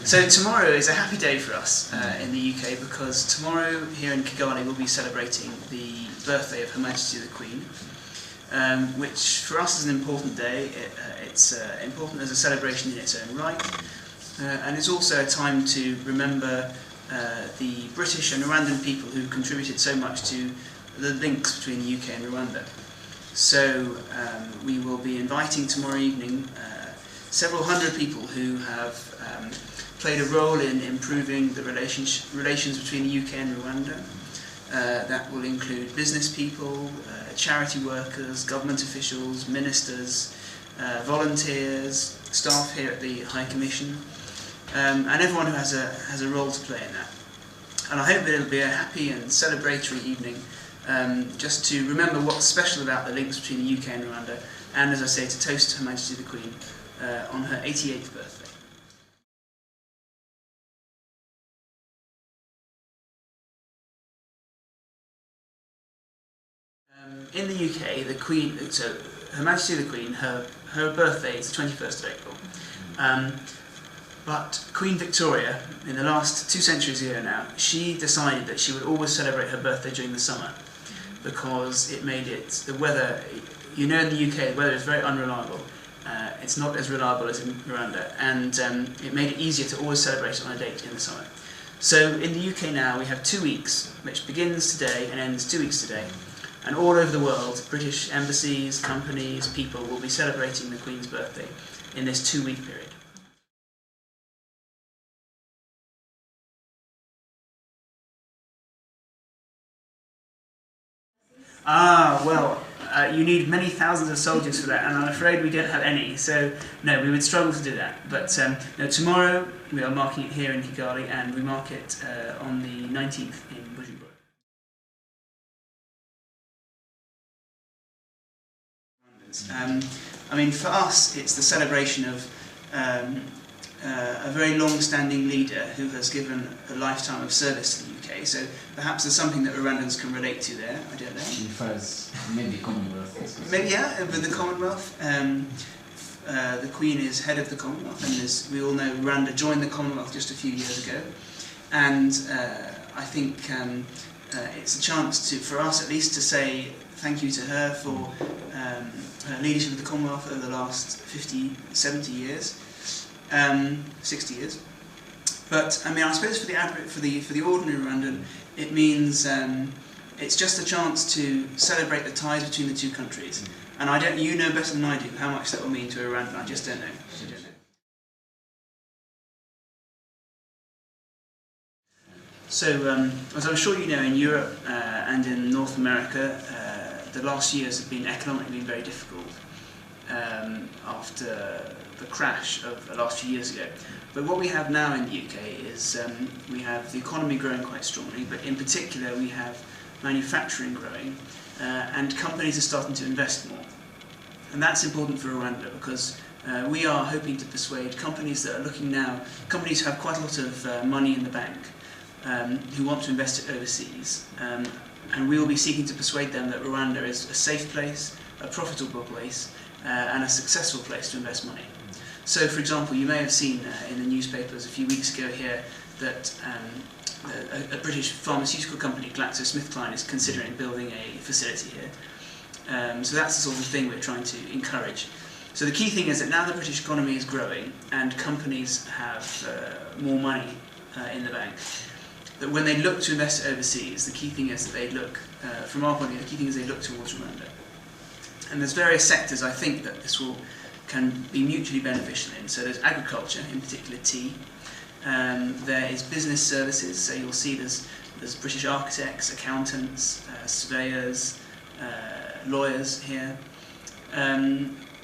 So tomorrow is a happy day for us in the UK, because tomorrow here in Kigali we'll be celebrating the birthday of Her Majesty the Queen, which for us is an important day. It's important as a celebration in its own right, and it's also a time to remember the British and Rwandan people who contributed so much to the links between the UK and Rwanda. So we will be inviting tomorrow evening several hundred people who have played a role in improving the relations between the UK and Rwanda. That will include business people, charity workers, government officials, ministers, volunteers, staff here at the High Commission, and everyone who has a role to play in that. And I hope that it'll be a happy and celebratory evening, just to remember what's special about the links between the UK and Rwanda, and as I say, to toast Her Majesty the Queen on her 88th birthday. In the UK, the Queen, so Her Majesty the Queen, her birthday is the 21st of April. But Queen Victoria, in the last 2 centuries ago now, she decided that she would always celebrate her birthday during the summer, because it made it, the weather, you know, in the UK the weather is very unreliable. It's not as reliable as in Rwanda, and it made it easier to always celebrate on a date in the summer. So in the UK now we have 2 weeks, which begins today and ends 2 weeks today. And all over the world, British embassies, companies, people will be celebrating the Queen's birthday in this 2-week period. Well, you need many thousands of soldiers for that, and I'm afraid we don't have any, so no, we would struggle to do that. But no, tomorrow we are marking it here in Kigali, and we mark it on the 19th in Bujumbura. I mean, for us, it's the celebration of a very long-standing leader who has given a lifetime of service to the UK. So perhaps there's something that Rwandans can relate to there. I don't know. She refers maybe Commonwealth. Maybe, yeah, with the Commonwealth. The Queen is head of the Commonwealth, and as we all know, Rwanda joined the Commonwealth just a few years ago. And I think it's a chance for us at least to say thank you to her for her leadership of the Commonwealth over the last 50, 70 years, 60 years. But I mean, I suppose for the ordinary Rwandan, it means it's just a chance to celebrate the ties between the two countries. And you know better than I do how much that will mean to a Rwandan. I just don't know. So, as I'm sure you know, in Europe and in North America, the last years have been economically very difficult after the crash of the last few years ago. But what we have now in the UK is we have the economy growing quite strongly, but in particular we have manufacturing growing, and companies are starting to invest more. And that's important for Rwanda, because we are hoping to persuade companies that are looking now, companies who have quite a lot of money in the bank, who want to invest it overseas, and we will be seeking to persuade them that Rwanda is a safe place, a profitable place, and a successful place to invest money. So, for example, you may have seen in the newspapers a few weeks ago here that a British pharmaceutical company, GlaxoSmithKline, is considering building a facility here. So that's the sort of thing we're trying to encourage. So the key thing is that now the British economy is growing and companies have more money in the bank, that when they look to invest overseas, the key thing is that they look, from our point of view, the key thing is they look towards Rwanda. And there's various sectors I think that this can be mutually beneficial in. So there's agriculture, in particular tea. There is business services, so you'll see there's British architects, accountants, surveyors, lawyers here.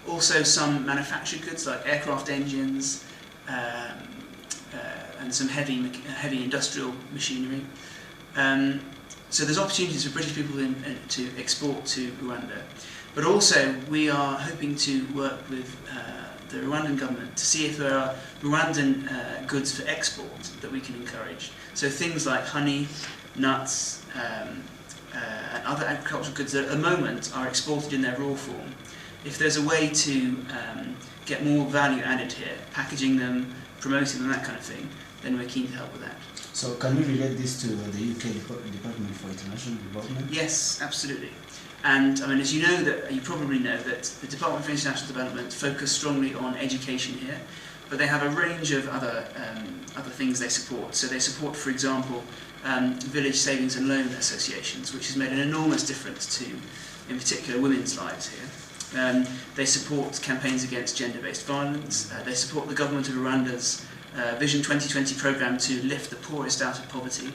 Also some manufactured goods like aircraft engines, and some heavy industrial machinery. So there's opportunities for British people to export to Rwanda. But also we are hoping to work with the Rwandan government to see if there are Rwandan goods for export that we can encourage. So things like honey, nuts, and other agricultural goods that at the moment are exported in their raw form. If there's a way to get more value added here, packaging them, promoted and that kind of thing, then we're keen to help with that. So can we relate this to the UK Department for International Development? Yes, absolutely. And I mean, as you know, that you probably know that the Department for International Development focus strongly on education here, but they have a range of other things they support. So they support, for example, village savings and loan associations, which has made an enormous difference to, in particular, women's lives here. They support campaigns against gender-based violence. They support the government of Rwanda's Vision 2020 programme to lift the poorest out of poverty.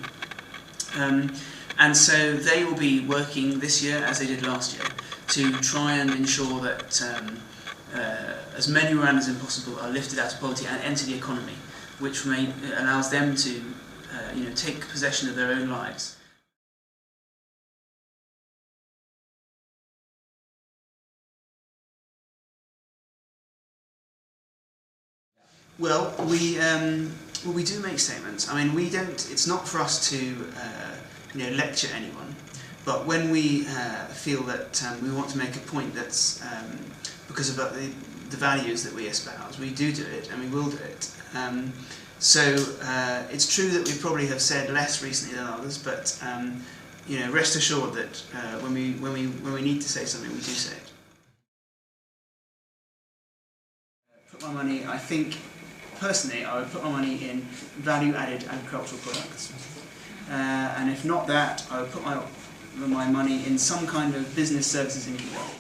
And so they will be working this year, as they did last year, to try and ensure that as many Rwandans as possible are lifted out of poverty and enter the economy, which allows them to take possession of their own lives. Well, we do make statements. I mean, we don't. It's not for us to lecture anyone, but when we feel that we want to make a point that's because of the values that we espouse, we do it, and we will do it. So it's true that we probably have said less recently than others, but rest assured that when we need to say something, we do say it. Put my money, I think. Personally, I would put my money in value-added agricultural products, and if not that, I would put my money in some kind of business services incubation.